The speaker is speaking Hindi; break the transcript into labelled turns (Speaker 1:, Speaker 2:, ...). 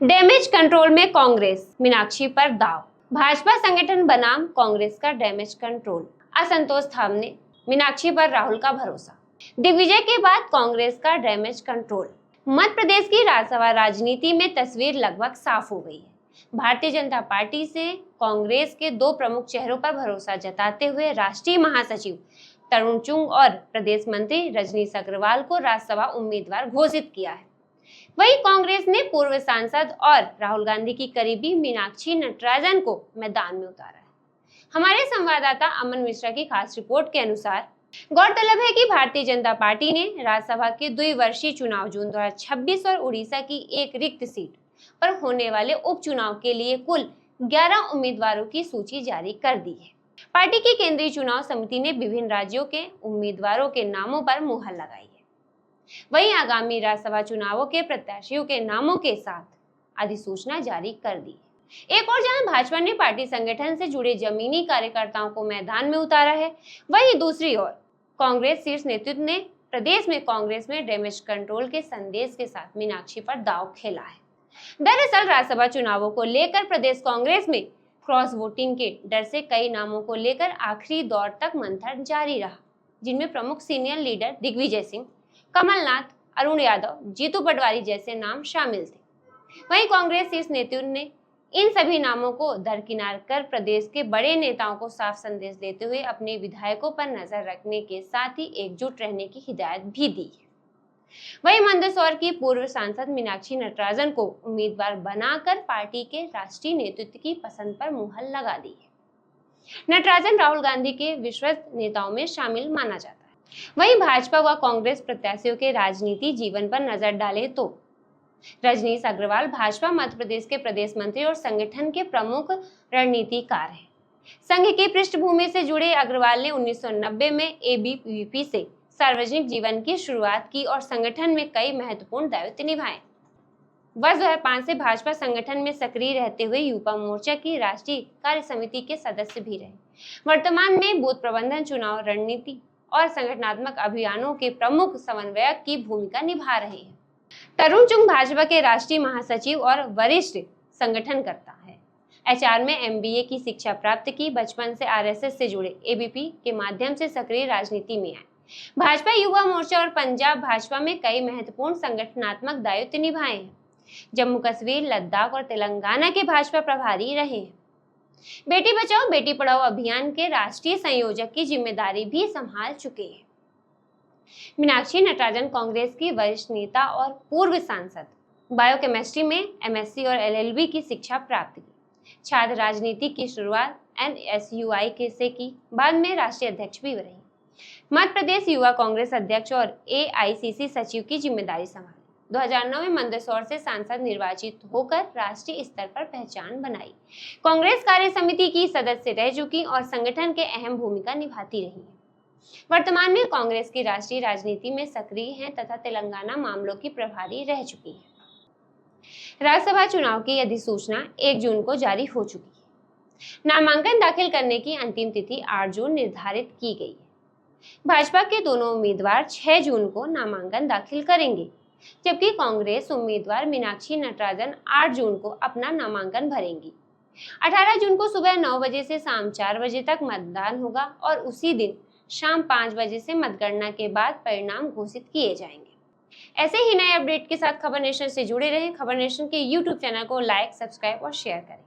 Speaker 1: डैमेज कंट्रोल में कांग्रेस, मीनाक्षी पर दाव। भाजपा संगठन बनाम कांग्रेस का डैमेज कंट्रोल, असंतोष थामने मीनाक्षी पर राहुल का भरोसा। दिग्विजय के बाद कांग्रेस का डैमेज कंट्रोल। मध्य प्रदेश की राज्यसभा राजनीति में तस्वीर लगभग साफ हो गई है। भारतीय जनता पार्टी से कांग्रेस के दो प्रमुख चेहरों पर भरोसा जताते हुए राष्ट्रीय महासचिव तरुण चुंग और प्रदेश मंत्री रजनीश अग्रवाल को राज्यसभा उम्मीदवार घोषित किया है। वहीं कांग्रेस ने पूर्व सांसद और राहुल गांधी की करीबी मीनाक्षी नटराजन को मैदान में उतारा है। हमारे संवाददाता अमन मिश्रा की खास रिपोर्ट के अनुसार गौरतलब है कि भारतीय जनता पार्टी ने राज्यसभा के द्विवर्षीय चुनाव जून 2026 और उड़ीसा की एक रिक्त सीट पर होने वाले उपचुनाव के लिए कुल 11 उम्मीदवारों की सूची जारी कर दी है। पार्टी की केंद्रीय चुनाव समिति ने विभिन्न राज्यों के उम्मीदवारों के नामों पर मुहर लगाई है। वहीं आगामी राज्यसभा चुनावों के प्रत्याशियों के नामों के साथ अधिसूचना जारी कर दी। एक और जहां भाजपा ने पार्टी संगठन से जुड़े जमीनी कार्यकर्ताओं को मैदान में उतारा है, वहीं दूसरी ओर कांग्रेस शीर्ष नेतृत्व ने प्रदेश में कांग्रेस में डैमेज कंट्रोल के संदेश के साथ मीनाक्षी पर दांव खेला है। दरअसल राज्यसभा चुनावों को लेकर प्रदेश कांग्रेस में क्रॉस वोटिंग के डर से कई नामों को लेकर आखिरी दौर तक मंथन जारी रहा, जिनमें प्रमुख सीनियर लीडर दिग्विजय सिंह, कमलनाथ, अरुण यादव, जीतू पटवारी जैसे नाम शामिल थे। वहीं कांग्रेस शीर्ष नेतृत्व ने इन सभी नामों को दरकिनार कर प्रदेश के बड़े नेताओं को साफ संदेश देते हुए अपने विधायकों पर नजर रखने के साथ ही एकजुट रहने की हिदायत भी दी है। वहीं मंदसौर की पूर्व सांसद मीनाक्षी नटराजन को उम्मीदवार बनाकर पार्टी के राष्ट्रीय नेतृत्व की पसंद पर मुहर लगा दी है। नटराजन राहुल गांधी के विश्वस्त नेताओं में शामिल माना जाता है। वहीं भाजपा व कांग्रेस प्रत्याशियों के राजनीति जीवन पर नजर डालें तो रजनीश अग्रवाल भाजपा मध्य प्रदेश के प्रदेश मंत्री और संगठन के प्रमुख रणनीतिकार हैं। संघ की पृष्ठभूमि से जुड़े अग्रवाल ने 1990 में एबीवीपी से सार्वजनिक जीवन की शुरुआत की और संगठन में कई महत्वपूर्ण दायित्व निभाए। वर्ष 2005 से भाजपा संगठन में सक्रिय रहते हुए युवा मोर्चा की राष्ट्रीय कार्य समिति के सदस्य भी रहे। वर्तमान में बूथ प्रबंधन, चुनाव रणनीति और संगठनात्मक अभियानों के प्रमुख समन्वयक की भूमिका निभा रहे हैं। तरुण चुंग भाजपा के राष्ट्रीय महासचिव और वरिष्ठ संगठनकर्ता है। एचआर में एमबीए की शिक्षा प्राप्त की, बचपन से आरएसएस से जुड़े, एबीपी के माध्यम से सक्रिय राजनीति में आए। भाजपा युवा मोर्चा और पंजाब भाजपा में कई महत्वपूर्ण संगठनात्मक दायित्व निभाए हैं। जम्मू कश्मीर, लद्दाख और तेलंगाना के भाजपा प्रभारी रहे हैं। बेटी बचाओ बेटी पढ़ाओ अभियान के राष्ट्रीय संयोजक की जिम्मेदारी भी संभाल चुके हैं। मीनाक्षी नटराजन कांग्रेस की वरिष्ठ नेता और पूर्व सांसद, बायोकेमिस्ट्री में एमएससी और एलएलबी की शिक्षा प्राप्त की। छात्र राजनीति की शुरुआत एनएसयूआई से की, बाद में राष्ट्रीय अध्यक्ष भी रही। मध्य प्रदेश युवा कांग्रेस अध्यक्ष और एआईसीसी सचिव की जिम्मेदारी संभाली। 2009 में मंदसौर से सांसद निर्वाचित होकर राष्ट्रीय स्तर पर पहचान बनाई। कांग्रेस कार्य समिति की सदस्य रह चुकी और संगठन के अहम भूमिका निभाती रही है। वर्तमान में कांग्रेस की राष्ट्रीय राजनीति में सक्रिय हैं तथा तेलंगाना मामलों की प्रभारी रह चुकी है। राज्यसभा चुनाव की अधिसूचना 1 जून को जारी हो चुकी है। नामांकन दाखिल करने की अंतिम तिथि 8 जून निर्धारित की गई है। भाजपा के दोनों उम्मीदवार 6 जून को नामांकन दाखिल करेंगे, जबकि कांग्रेस उम्मीदवार मीनाक्षी नटराजन 8 जून को अपना नामांकन भरेंगी। 18 जून को सुबह 9 बजे से शाम 4 बजे तक मतदान होगा और उसी दिन शाम 5 बजे से मतगणना के बाद परिणाम घोषित किए जाएंगे। ऐसे ही नए अपडेट के साथ खबर नेशन से जुड़े रहें। खबर नेशन के YouTube चैनल को लाइक, सब्सक्राइब और शेयर करें।